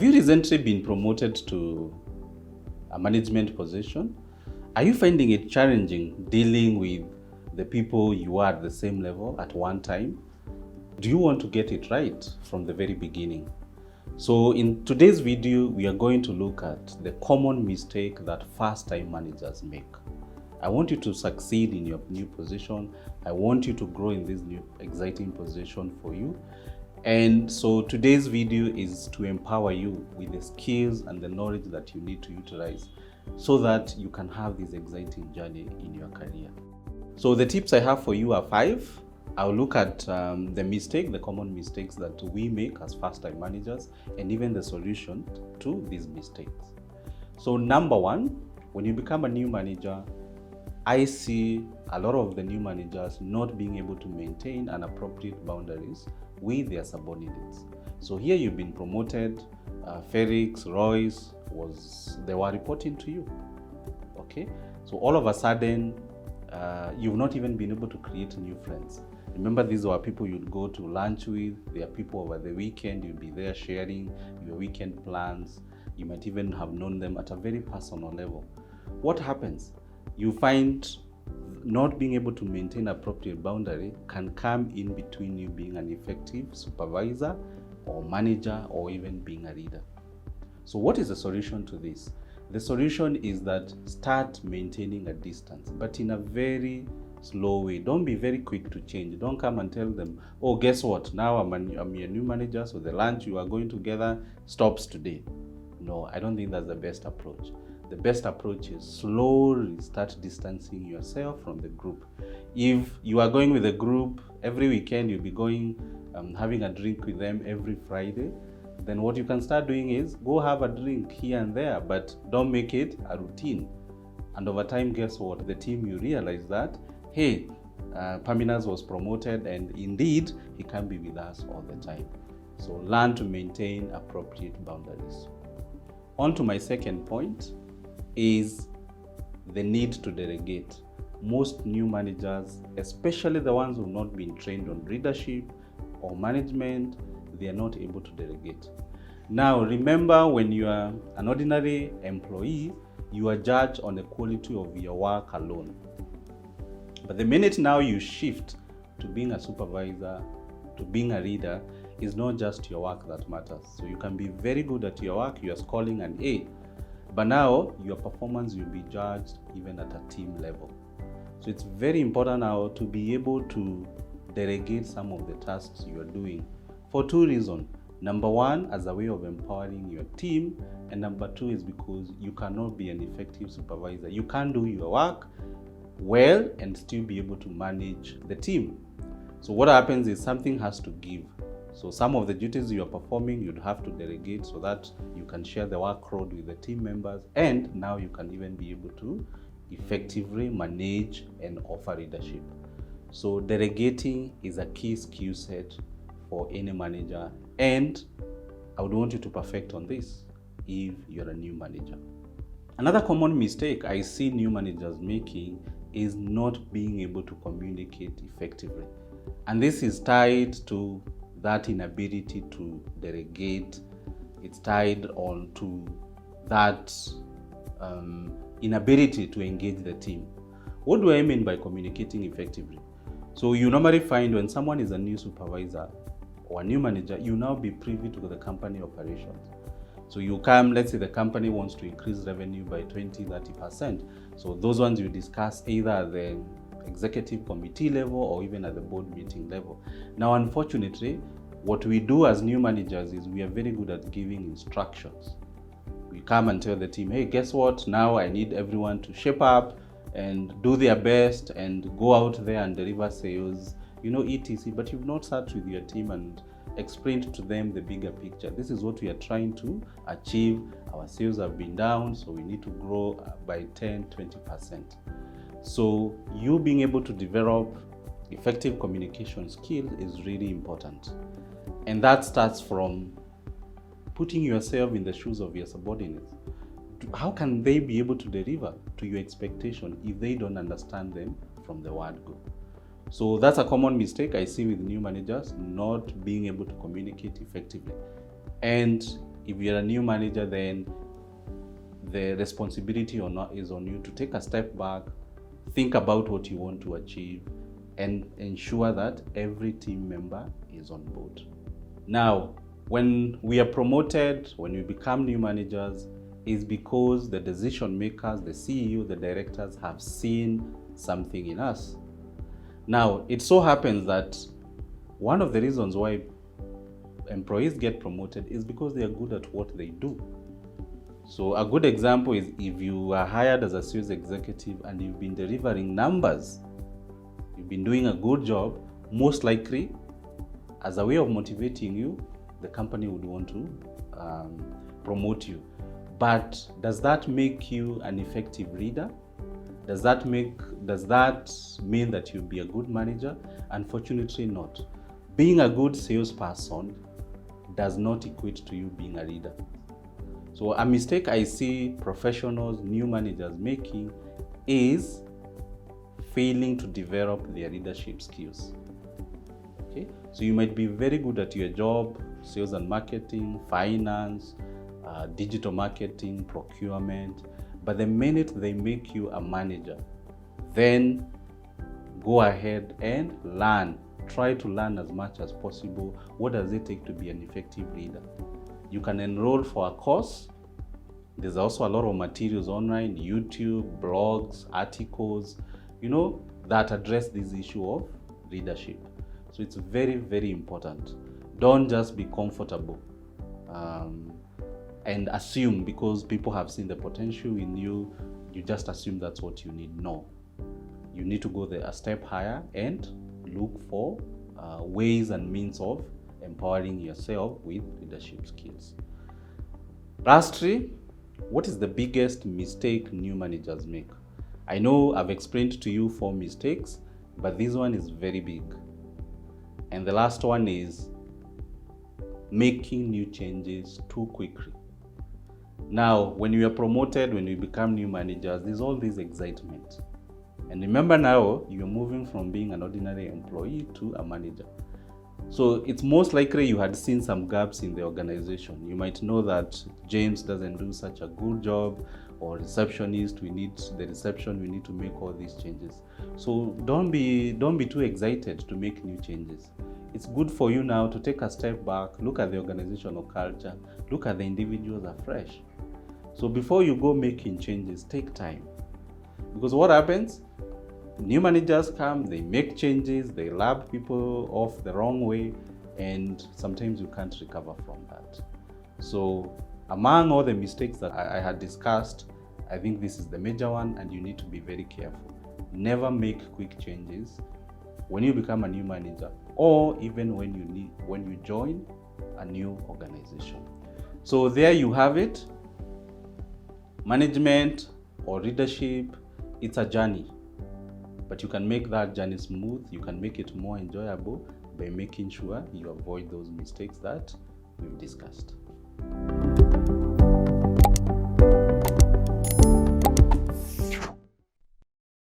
Have you recently been promoted to a management position? Are you finding it challenging dealing with the people you are at the same level at one time? Do you want to get it right from the very beginning? So in today's video, we are going to look at the common mistake that first-time managers make. I want you to succeed in your new position. I want you to grow in this new exciting position for you. And so today's video is to empower you with the skills and the knowledge that you need to utilize so that you can have this exciting journey in your career. So the tips I have for you are 5. I'll look at the common mistakes that we make as first-time managers, and even the solution to these mistakes. So number 1, when you become a new manager, I see a lot of the new managers not being able to maintain an appropriate boundaries with their subordinates. So here you've been promoted, Felix, Royce, they were reporting to you, okay? So all of a sudden, you've not even been able to create new friends. Remember, these were people you'd go to lunch with. They are people over the weekend. You'll be there sharing your weekend plans. You might even have known them at a very personal level. What happens? You find not being able to maintain appropriate boundary can come in between you being an effective supervisor or manager or even being a leader. So what is the solution to this? The solution is that start maintaining a distance, but in a very slow way. Don't be very quick to change. Don't come and tell them, oh, guess what? Now I'm your new manager, so the lunch you are going together stops today. No, I don't think that's the best approach. The best approach is slowly start distancing yourself from the group. If you are going with a group every weekend, you'll be going, having a drink with them every Friday, then what you can start doing is go have a drink here and there, but don't make it a routine. And over time, guess what? The team, you realize that, hey, Perminus was promoted and indeed, he can be with us all the time. So learn to maintain appropriate boundaries. On to my second point is the need to delegate. Most new managers, especially the ones who have not been trained on leadership or management, they are not able to delegate. Now, remember, when you are an ordinary employee, you are judged on the quality of your work alone. But the minute now you shift to being a supervisor, to being a leader, it's not just your work that matters. So you can be very good at your work, you are scoring an A, but now your performance will be judged even at a team level. So it's very important now to be able to delegate some of the tasks you are doing for 2 reasons. Number 1, as a way of empowering your team, and number 2 is because you cannot be an effective supervisor. You can't do your work well and still be able to manage the team. So what happens is something has to give. So some of the duties you are performing, you'd have to delegate so that you can share the workload with the team members, and now you can even be able to effectively manage and offer leadership. So delegating is a key skill set for any manager, and I would want you to perfect on this if you're a new manager. Another common mistake I see new managers making is not being able to communicate effectively. And this is tied to that inability to delegate. It's tied on to that inability to engage the team. What do I mean by communicating effectively? So you normally find when someone is a new supervisor or a new manager, you now be privy to the company operations. So you come, let's say the company wants to increase revenue by 20-30%. So those ones you discuss either at the executive committee level or even at the board meeting level. Now, unfortunately, what we do as new managers is we are very good at giving instructions. We come and tell the team, hey, guess what? Now I need everyone to shape up and do their best and go out there and deliver sales, etc. But you've not sat with your team and explained to them the bigger picture. This is what we are trying to achieve. Our sales have been down, so we need to grow by 10-20%. So you being able to develop effective communication skills is really important. And that starts from putting yourself in the shoes of your subordinates. How can they be able to deliver to your expectation if they don't understand them from the word go? So that's a common mistake I see with new managers, not being able to communicate effectively. And if you're a new manager, then the responsibility is on you to take a step back, think about what you want to achieve, and ensure that every team member is on board. Now, when we are promoted, when we become new managers, is because the decision makers, the CEO, the directors have seen something in us. Now, it so happens that one of the reasons why employees get promoted is because they are good at what they do. So a good example is if you are hired as a sales executive and you've been delivering numbers, you've been doing a good job, most likely, as a way of motivating you, the company would want to promote you. But does that make you an effective leader? Does that mean that you'll be a good manager? Unfortunately not. Being a good salesperson does not equate to you being a leader. So a mistake I see professionals, new managers making is failing to develop their leadership skills. Okay? So you might be very good at your job, sales and marketing, finance, digital marketing, procurement, but the minute they make you a manager, then go ahead and learn. Try to learn as much as possible. What does it take to be an effective leader? You can enroll for a course. There's also a lot of materials online, YouTube, blogs, articles, that address this issue of leadership. So it's very, very important. Don't just be comfortable and assume because people have seen the potential in you, you just assume that's what you need. No. You need to go a step higher and look for ways and means of empowering yourself with leadership skills. Lastly, what is the biggest mistake new managers make? I know I've explained to you 4 mistakes, but this one is very big. And the last one is making new changes too quickly. Now, when you are promoted, when you become new managers, there's all this excitement. And remember now, you're moving from being an ordinary employee to a manager. So it's most likely you had seen some gaps in the organization. You might know that James doesn't do such a good job, or receptionist, we need to make all these changes. So don't be too excited to make new changes. It's good for you now to take a step back, look at the organizational culture, look at the individuals afresh. So before you go making changes, take time. Because what happens? New managers come, they make changes, they rub people off the wrong way, and sometimes you can't recover from that. So among all the mistakes that I had discussed, I think this is the major one, and you need to be very careful. Never make quick changes when you become a new manager, or even when you join a new organization. So there you have it. Management or leadership, it's a journey. But you can make that journey smooth, you can make it more enjoyable by making sure you avoid those mistakes that we've discussed.